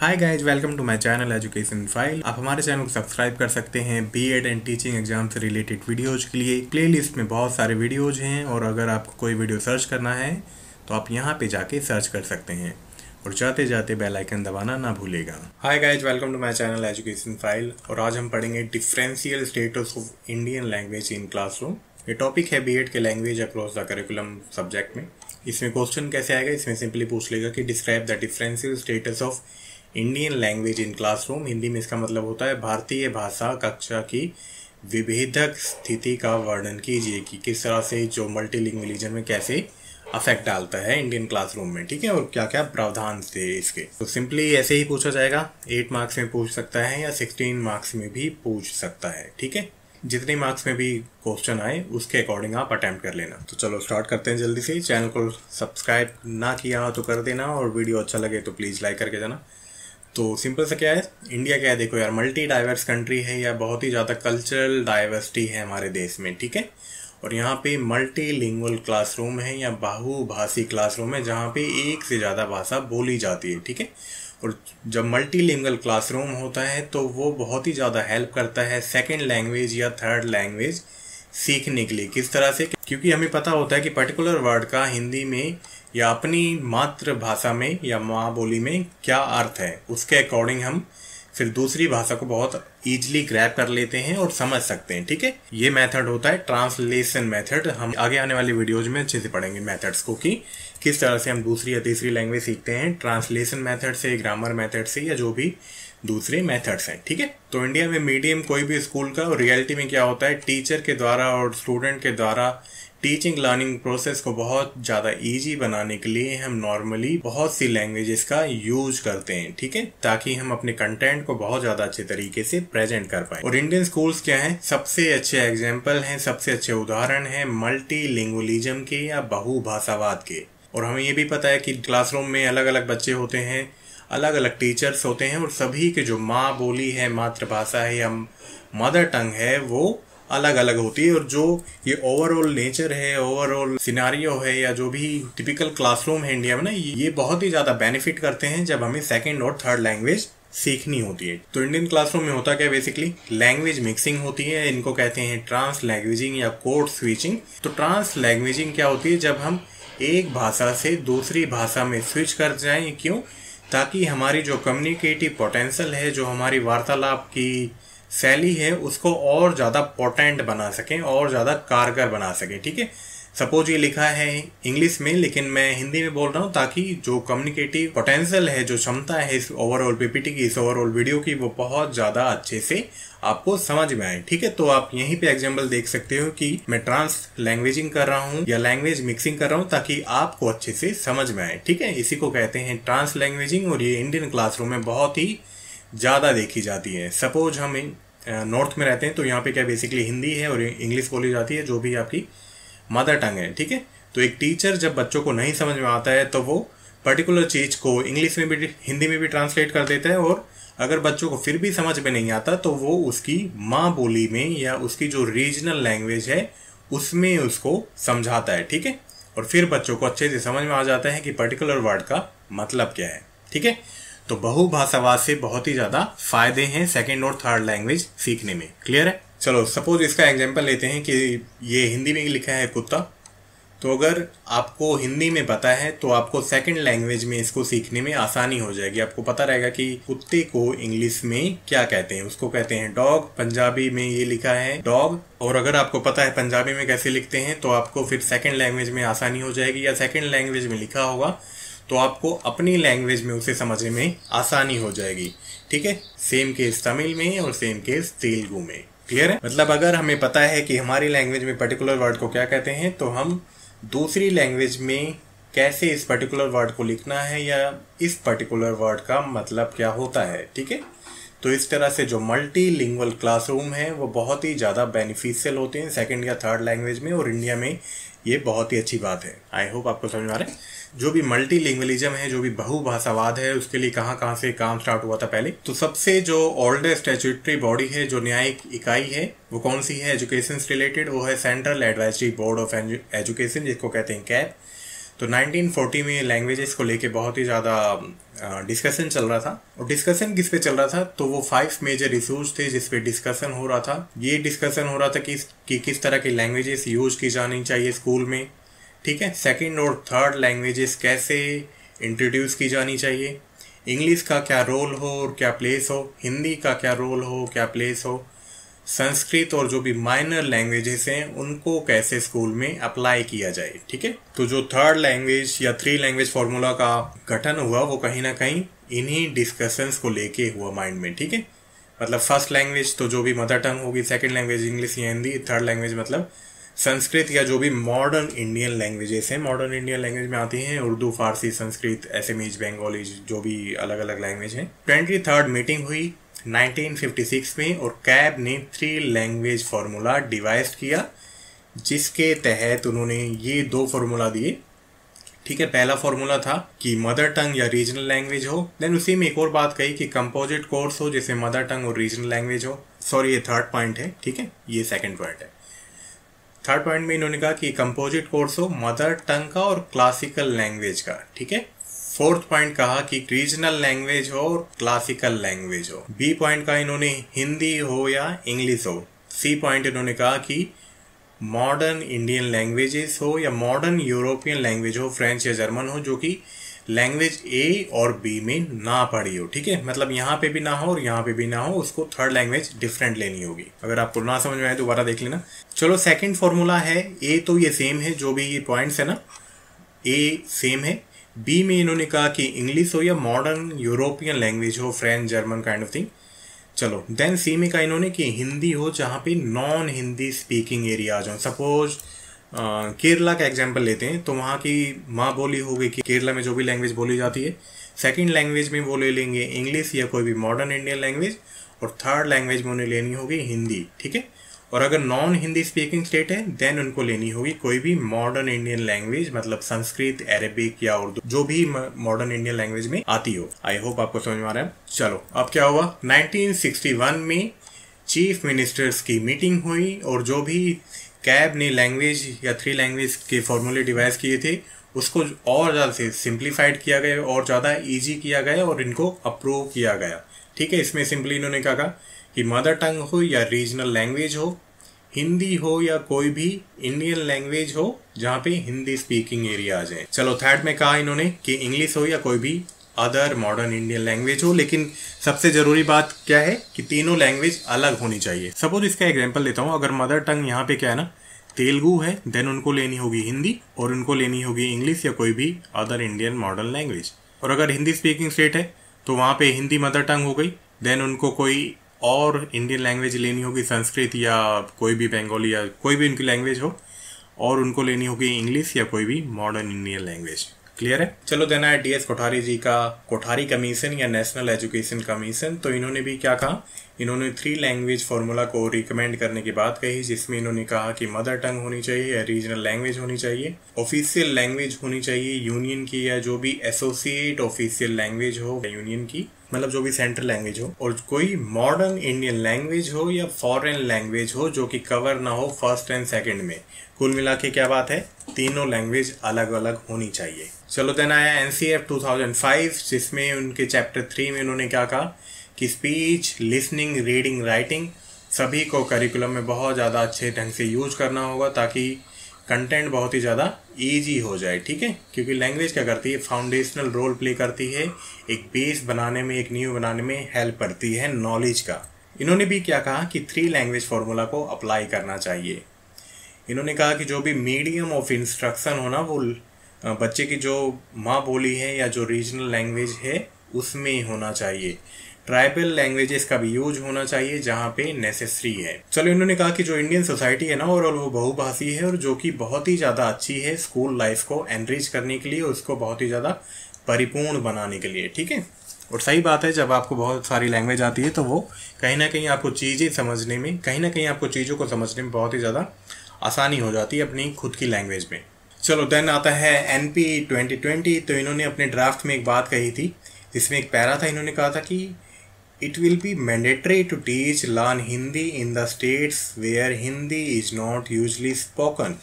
Hi guys, welcome to my channel education file. आप हमारे चैनल को सब्सक्राइब कर सकते हैं बीएड एंड टीचिंग एग्जाम से रिलेटेड वीडियोज के लिए। प्लेलिस्ट में बहुत सारे वीडियोज हैं और अगर आपको कोई वीडियो सर्च करना है तो आप यहाँ पे जाके सर्च कर सकते हैं और जाते जाते बेल आइकन दबाना ना भूलेगा। Hi guys, welcome to my channel education file और आज हम पढ़ेंगे differential status of Indian language in classroom. ये टॉपिक है बीएड के language across the curriculum subject में। इसमें क्वेश्चन कैसे आएगा, इसमें सिंपली पूछ लेगा कि describe the differential status of Indian language in classroom. Hindi में इसका मतलब होता है भारतीय भाषा कक्षा की विभेदक स्थिति का वर्णन कीजिए कि किस तरह से जो मल्टीलिंगुअलिज्म में कैसे अफेक्ट डालता है इंडियन क्लासरूम में, ठीक है, और क्या क्या प्रावधान थे इसके। तो सिंपली ऐसे ही पूछा जाएगा। 8 मार्क्स में पूछ सकता है या 16 मार्क्स में भी पूछ सकता है, ठीक है। जितने मार्क्स में भी क्वेश्चन आए उसके अकॉर्डिंग आप अटेम्प्ट कर लेना। तो चलो स्टार्ट करते हैं जल्दी से। चैनल को सब्सक्राइब ना किया हो तो कर देना और वीडियो अच्छा लगे तो प्लीज़ लाइक करके जाना। तो सिंपल सा क्या है, इंडिया क्या है, देखो यार, मल्टी डाइवर्स कंट्री है या बहुत ही ज़्यादा कल्चरल डाइवर्सिटी है हमारे देश में, ठीक है। और यहाँ पे मल्टीलिंगुअल क्लासरूम है या बहुभाषी क्लासरूम है जहाँ पे एक से ज़्यादा भाषा बोली जाती है, ठीक है। और जब मल्टीलिंगुअल क्लासरूम होता है तो वो बहुत ही ज़्यादा हेल्प करता है सेकेंड लैंग्वेज या थर्ड लैंग्वेज सीखने के लिए। किस तरह से, क्योंकि हमें पता होता है कि पर्टिकुलर वर्ड का हिंदी में या अपनी मातृभाषा में या माँ बोली में क्या अर्थ है, उसके अकॉर्डिंग हम फिर दूसरी भाषा को बहुत ईजिली ग्रैब कर लेते हैं और समझ सकते हैं, ठीक है। ये मेथड होता है ट्रांसलेशन मेथड। हम आगे आने वाली वीडियोज में अच्छे से पढ़ेंगे मेथड्स को कि किस तरह से हम दूसरी या तीसरी लैंग्वेज सीखते हैं, ट्रांसलेशन मेथड से, ग्रामर मेथड से या जो भी दूसरे मेथड्स हैं, ठीक है। तो इंडिया में मीडियम कोई भी स्कूल का और रियलिटी में क्या होता है, टीचर के द्वारा और स्टूडेंट के द्वारा टीचिंग लर्निंग प्रोसेस को बहुत ज़्यादा इजी बनाने के लिए हम नॉर्मली बहुत सी लैंग्वेजेस का यूज करते हैं, ठीक है, ताकि हम अपने कंटेंट को बहुत ज़्यादा अच्छे तरीके से प्रेजेंट कर पाए। और इंडियन स्कूल्स क्या हैं, सबसे अच्छे एग्जाम्पल हैं, सबसे अच्छे उदाहरण हैं मल्टीलिंगुअलिज्म के या बहुभाषावाद के। और हमें ये भी पता है कि क्लासरूम में अलग अलग बच्चे होते हैं, अलग अलग टीचर्स होते हैं और सभी के जो माँ बोली है, मातृभाषा है या मदर टंग है, वो अलग अलग होती है। और जो ये ओवरऑल नेचर है, ओवरऑल सिनारियो है या जो भी टिपिकल क्लासरूम है इंडिया में ना, ये बहुत ही ज़्यादा बेनिफिट करते हैं जब हमें सेकंड और थर्ड लैंग्वेज सीखनी होती है। तो इंडियन क्लासरूम में होता क्या, बेसिकली लैंग्वेज मिक्सिंग होती है। इनको कहते हैं ट्रांस लैंग्वेजिंग या कोड स्विचिंग। तो ट्रांस लैंग्वेजिंग क्या होती है, जब हम एक भाषा से दूसरी भाषा में स्विच कर जाएं। क्यों? ताकि हमारी जो कम्युनिकेटिव पोटेंशियल है, जो हमारी वार्तालाप की शैली है, उसको और ज़्यादा पोटेंट बना सकें और ज़्यादा कारगर बना सकें, ठीक है। सपोज ये लिखा है इंग्लिश में लेकिन मैं हिंदी में बोल रहा हूँ, ताकि जो कम्युनिकेटिव पोटेंशियल है, जो क्षमता है इस ओवरऑल पीपीटी की, इस ओवरऑल वीडियो की, वो बहुत ज़्यादा अच्छे से आपको समझ में आए, ठीक है। तो आप यहीं पे एग्जाम्पल देख सकते हो कि मैं ट्रांस लैंग्वेजिंग कर रहा हूँ या लैंग्वेज मिक्सिंग कर रहा हूँ ताकि आपको अच्छे से समझ में आए, ठीक है। इसी को कहते हैं ट्रांस लैंग्वेजिंग और ये इंडियन क्लासरूम में बहुत ही ज़्यादा देखी जाती है। सपोज हम नॉर्थ में रहते हैं तो यहाँ पे क्या बेसिकली हिंदी है और इंग्लिश बोली जाती है, जो भी आपकी मदर टंग है, ठीक है। तो एक टीचर जब बच्चों को नहीं समझ में आता है तो वो पर्टिकुलर चीज़ को इंग्लिश में भी हिंदी में भी ट्रांसलेट कर देता है, और अगर बच्चों को फिर भी समझ में नहीं आता तो वो उसकी माँ बोली में या उसकी जो रीजनल लैंग्वेज है उसमें उसको समझाता है, ठीक है। और फिर बच्चों को अच्छे से समझ में आ जाता है कि पर्टिकुलर वर्ड का मतलब क्या है, ठीक है। तो बहुभाषावाद से बहुत ही ज़्यादा फायदे हैं सेकेंड और थर्ड लैंग्वेज सीखने में। क्लियर है? चलो सपोज इसका एग्जांपल लेते हैं कि ये हिंदी में लिखा है कुत्ता। तो अगर आपको हिंदी में पता है तो आपको सेकंड लैंग्वेज में इसको सीखने में आसानी हो जाएगी। आपको पता रहेगा कि कुत्ते को इंग्लिश में क्या कहते हैं, उसको कहते हैं डॉग। पंजाबी में ये लिखा है डॉग, और अगर आपको पता है पंजाबी में कैसे लिखते हैं तो आपको फिर सेकंड लैंग्वेज में आसानी हो जाएगी, या सेकंड लैंग्वेज में लिखा होगा तो आपको अपनी लैंग्वेज में उसे समझने में आसानी हो जाएगी, ठीक है। सेम केस तमिल में और सेम केस तेलुगु में। क्लियर है? मतलब अगर हमें पता है कि हमारी लैंग्वेज में पर्टिकुलर वर्ड को क्या कहते हैं तो हम दूसरी लैंग्वेज में कैसे इस पर्टिकुलर वर्ड को लिखना है या इस पर्टिकुलर वर्ड का मतलब क्या होता है, ठीक है। तो इस तरह से जो मल्टीलिंगुअल क्लासरूम है वो बहुत ही ज़्यादा बेनिफिशियल होते हैं सेकंड या थर्ड लैंग्वेज में, और इंडिया में ये बहुत ही अच्छी बात है। आई होप आपको समझ में आ रहा है। जो भी मल्टीलिंगुअलिज्म है, जो भी बहुभाषावाद है, उसके लिए कहाँ से काम स्टार्ट हुआ था पहले। तो सबसे जो ओल्डेस्ट स्टैट्यूटरी बॉडी है, जो न्यायिक इकाई है, वो कौन सी है एजुकेशन से रिलेटेड, वो है central advisory board of education, जिसको कहते हैं कैब। तो 1940 में लैंग्वेजेस को लेके बहुत ही ज़्यादा डिस्कशन चल रहा था। और डिस्कशन किस पे चल रहा था, तो वो 5 मेजर इशूज थे जिस पे डिस्कशन हो रहा था। ये डिस्कशन हो रहा था कि किस तरह की लैंग्वेजेस यूज की जानी चाहिए स्कूल में, ठीक है। सेकंड और थर्ड लैंग्वेजेस कैसे इंट्रोड्यूस की जानी चाहिए, इंग्लिश का क्या रोल हो और क्या प्लेस हो, हिंदी का क्या रोल हो क्या प्लेस हो, संस्कृत और जो भी माइनर लैंग्वेजेस हैं उनको कैसे स्कूल में अप्लाई किया जाए, ठीक है। तो जो थर्ड लैंग्वेज या 3 लैंग्वेज फॉर्मूला का गठन हुआ वो कहीं ना कहीं इन्हीं डिस्कशंस को लेके हुआ माइंड में, ठीक है। मतलब फर्स्ट लैंग्वेज तो जो भी मदर टंग होगी, सेकंड लैंग्वेज इंग्लिश या हिंदी, थर्ड लैंग्वेज मतलब संस्कृत या जो भी मॉडर्न इंडियन लैंग्वेजेस हैं, मॉडर्न इंडियन लैंग्वेज में आती हैं उर्दू, फारसी, संस्कृत, एसएमीज, बंगाली, जो भी अलग अलग लैंग्वेज हैं। 23rd मीटिंग हुई 1956 में और कैब ने 3 लैंग्वेज फार्मूला डिवाइस किया, जिसके तहत उन्होंने ये 2 फार्मूला दिए, ठीक है। पहला फार्मूला था कि मदर टंग या रीजनल लैंग्वेज हो, देन उसी में एक और बात कही कि कंपोजिट कोर्स हो जिसमें मदर टंग और रीजनल लैंग्वेज हो। सॉरी, ये थर्ड पॉइंट है, ठीक है, ये सेकंड पॉइंट है। थर्ड पॉइंट में इन्होंने कहा कि कंपोजिट कोर्स हो मदर टंग का और क्लासिकल लैंग्वेज का, ठीक है। फोर्थ पॉइंट कहा कि रीजनल लैंग्वेज हो और क्लासिकल लैंग्वेज हो। बी पॉइंट का इन्होंने हिंदी हो या इंग्लिश हो। सी पॉइंट इन्होंने कहा कि मॉडर्न इंडियन लैंग्वेजेस हो या मॉडर्न यूरोपियन लैंग्वेज हो, फ्रेंच या जर्मन हो, जो कि लैंग्वेज ए और बी में ना पढ़ी हो, ठीक है। मतलब यहाँ पे भी ना हो और यहाँ पे भी ना हो, उसको थर्ड लैंग्वेज डिफरेंट लेनी होगी। अगर आपको ना समझ में आए दोबारा देख लेना। चलो, सेकंड फॉर्मूला है ए, तो ये सेम है, जो भी ये पॉइंट्स है ना, ए सेम है। बी में इन्होंने कहा कि इंग्लिश हो या मॉडर्न यूरोपियन लैंग्वेज हो, French, German kind of thing. चलो, देन सी में कहा इन्होंने कि हिंदी हो जहाँ पे नॉन हिंदी स्पीकिंग एरिया आ जाओ। सपोज केरला का एग्जांपल लेते हैं, तो वहाँ की माँ बोली होगी कि केरला में जो भी लैंग्वेज बोली जाती है, सेकंड लैंग्वेज में वो ले लेंगे इंग्लिश या कोई भी मॉडर्न इंडियन लैंग्वेज, और थर्ड लैंग्वेज में उन्हें लेनी होगी हिंदी, ठीक है। और अगर नॉन हिंदी स्पीकिंग स्टेट है देन उनको लेनी होगी कोई भी मॉडर्न इंडियन लैंग्वेज, मतलब संस्कृत, अरेबिक या उर्दू, जो भी मॉडर्न इंडियन लैंग्वेज में आती हो। आई होप आपको समझ में आ रहा है। चलो, अब क्या हुआ, 1961 में चीफ मिनिस्टर्स की मीटिंग हुई और जो भी कैब ने लैंग्वेज या 3 लैंग्वेज के फॉर्मूले डिवाइस किए थे उसको और ज़्यादा से सिंप्लीफाइड किया गया और ज़्यादा ईजी किया गया और इनको अप्रूव किया गया, ठीक है। इसमें सिंपली इन्होंने कहा कि मदर टंग हो या रीजनल लैंग्वेज हो, हिंदी हो या कोई भी इंडियन लैंग्वेज हो जहाँ पे हिंदी स्पीकिंग एरिया आ जाए। चलो, थर्ड में कहा इन्होंने कि इंग्लिश हो या कोई भी अदर मॉडर्न इंडियन लैंग्वेज हो, लेकिन सबसे जरूरी बात क्या है कि तीनों लैंग्वेज अलग होनी चाहिए। सपोज इसका एग्जांपल लेता हूँ, अगर मदर टंग यहाँ पे क्या है ना, तेलुगु है, देन उनको लेनी होगी हिंदी और उनको लेनी होगी इंग्लिश या कोई भी अदर इंडियन मॉडर्न लैंग्वेज। और अगर हिंदी स्पीकिंग स्टेट है तो वहाँ पे हिंदी मदर टंग हो गई, देन उनको कोई और इंडियन लैंग्वेज लेनी होगी, संस्कृत या कोई भी बंगाली या कोई भी उनकी लैंग्वेज हो, और उनको लेनी होगी इंग्लिश या कोई भी मॉडर्न इंडियन लैंग्वेज। क्लियर है। चलो, देना है DS कोठारी जी का कोठारी कमीशन या नेशनल एजुकेशन कमीशन। तो इन्होंने भी क्या कहा, इन्होंने 3 लैंग्वेज फार्मूला को रिकमेंड करने की बात कही, जिसमें इन्होंने कहा कि मदर टंग होनी चाहिए या रीजनल लैंग्वेज होनी चाहिए, ऑफिशियल लैंग्वेज होनी चाहिए यूनियन की या जो भी एसोसिएट ऑफिशियल लैंग्वेज हो यूनियन की, मतलब जो भी सेंट्रल लैंग्वेज हो, और कोई मॉडर्न इंडियन लैंग्वेज हो या फॉरेन लैंग्वेज हो जो कि कवर ना हो फर्स्ट एंड सेकंड में। कुल मिला के क्या बात है, तीनों लैंग्वेज अलग अलग होनी चाहिए। चलो, देन आया NCF 2005, जिसमें उनके चैप्टर 3 में उन्होंने क्या कहा कि स्पीच, लिसनिंग, रीडिंग, राइटिंग सभी को करिकुलम में बहुत ज़्यादा अच्छे ढंग से यूज करना होगा ताकि कंटेंट बहुत ही ज़्यादा ईजी हो जाए, ठीक है। क्योंकि लैंग्वेज क्या करती है, फाउंडेशनल रोल प्ले करती है, एक बेस बनाने में, एक न्यू बनाने में हेल्प करती है नॉलेज का। इन्होंने भी क्या कहा कि 3 लैंग्वेज फार्मूला को अप्लाई करना चाहिए। इन्होंने कहा कि जो भी मीडियम ऑफ इंस्ट्रक्शन हो ना, वो बच्चे की जो माँ बोली है या जो रीजनल लैंग्वेज है उसमें होना चाहिए। ट्राइबल लैंग्वेजेस का भी यूज होना चाहिए जहाँ पे नेसेसरी है। चलो, इन्होंने कहा कि जो इंडियन सोसाइटी है ना ओवरऑल वो बहुभाषी है और जो कि बहुत ही ज़्यादा अच्छी है स्कूल लाइफ को एनरिच करने के लिए, उसको बहुत ही ज़्यादा परिपूर्ण बनाने के लिए, ठीक है। और सही बात है, जब आपको बहुत सारी लैंग्वेज आती है तो वो कहीं ना कहीं आपको चीज़ें समझने में, कहीं ना कहीं आपको चीज़ों को समझने में बहुत ही ज़्यादा आसानी हो जाती है अपनी खुद की लैंग्वेज में। चलो, देन आता है NP 2020। तो इन्होंने अपने ड्राफ्ट में एक बात कही थी जिसमें एक पैरा था, इन्होंने कहा था कि It will be mandatory to teach learn Hindi in the states where Hindi is not usually spoken।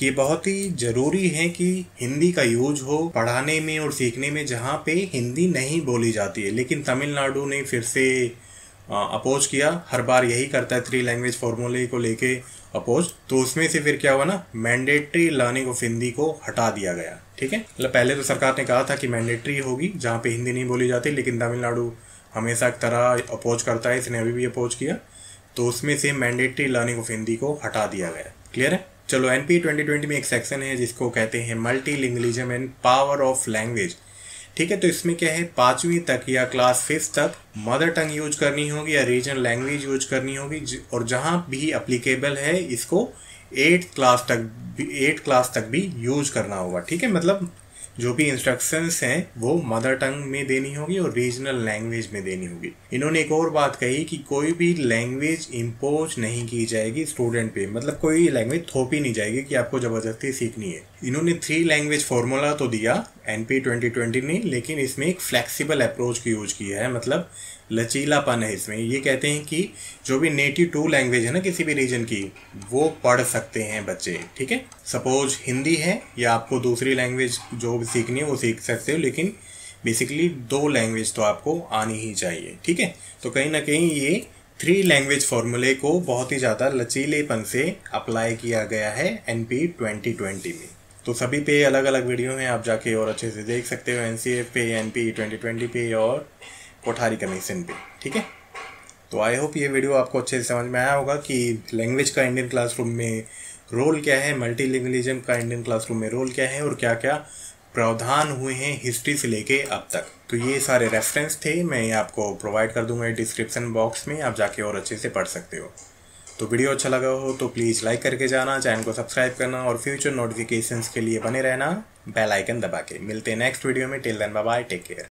ये बहुत ही ज़रूरी है कि हिंदी का यूज हो पढ़ाने में और सीखने में जहाँ पे हिंदी नहीं बोली जाती है। लेकिन तमिलनाडु ने फिर से अपोज किया, हर बार यही करता है 3 लैंग्वेज फॉर्मूले को लेके अपोज। तो उसमें से फिर क्या हुआ ना, मैंडेटरी लर्निंग ऑफ हिंदी को हटा दिया गया। ठीक है, मतलब पहले तो सरकार ने कहा था कि मैंडेटरी होगी जहाँ पे हिंदी नहीं बोली जाती, लेकिन तमिलनाडु हमेशा की तरह अपोज करता है, इसने अभी भी अपोज किया। तो उसमें से मैंडेटरी लर्निंग ऑफ हिंदी को हटा दिया गया। क्लियर है। चलो एनपीए 2020 में एक सेक्शन है जिसको कहते हैं multilingualism and power of language. ठीक है, तो इसमें क्या है, 5वीं तक या क्लास 5 तक मदर टंग यूज करनी होगी या रीजनल लैंग्वेज यूज करनी होगी, और जहां भी अप्लीकेबल है इसको 8th क्लास तक भी यूज करना होगा। ठीक है, मतलब जो भी इंस्ट्रक्शंस हैं वो मदर टंग में देनी होगी और रीजनल लैंग्वेज में देनी होगी। इन्होंने एक और बात कही कि कोई भी लैंग्वेज इम्पोज नहीं की जाएगी स्टूडेंट पे, मतलब कोई लैंग्वेज थोपी नहीं जाएगी कि आपको जबरदस्ती सीखनी है। इन्होंने 3 लैंग्वेज फॉर्मूला तो दिया एनपी 2020 ने, लेकिन इसमें एक फ्लेक्सिबल अप्रोच की यूज किया है, मतलब लचीलापन है इसमें। ये कहते हैं कि जो भी नेटिव 2 लैंग्वेज है ना किसी भी रीजन की, वो पढ़ सकते हैं बच्चे। ठीक है, सपोज हिंदी है या आपको दूसरी लैंग्वेज जो भी सीखनी है वो सीख सकते हो, लेकिन बेसिकली 2 लैंग्वेज तो आपको आनी ही चाहिए। ठीक है, तो कहीं ना कहीं ये 3 लैंग्वेज फॉर्मूले को बहुत ही ज़्यादा लचीलेपन से अप्लाई किया गया है एनपी 2020 में। तो सभी पे अलग अलग वीडियो हैं, आप जाके और अच्छे से देख सकते हो, एनसीएफ पे, एनपी 2020 पे और कोठारी कमीशन पे। ठीक है, तो आई होप ये वीडियो आपको अच्छे से समझ में आया होगा कि लैंग्वेज का इंडियन क्लासरूम में रोल क्या है, मल्टीलिंगुअलिज्म का इंडियन क्लासरूम में रोल क्या है और क्या क्या प्रावधान हुए हैं हिस्ट्री से लेके अब तक। तो ये सारे रेफरेंस थे, मैं आपको प्रोवाइड कर दूंगा डिस्क्रिप्शन बॉक्स में, आप जाके और अच्छे से पढ़ सकते हो। तो वीडियो अच्छा लगा हो तो प्लीज़ लाइक करके जाना, चैनल को सब्सक्राइब करना और फ्यूचर नोटिफिकेशंस के लिए बने रहना बेल आइकन दबा के। मिलते हैं नेक्स्ट वीडियो में, till then bye bye, take care.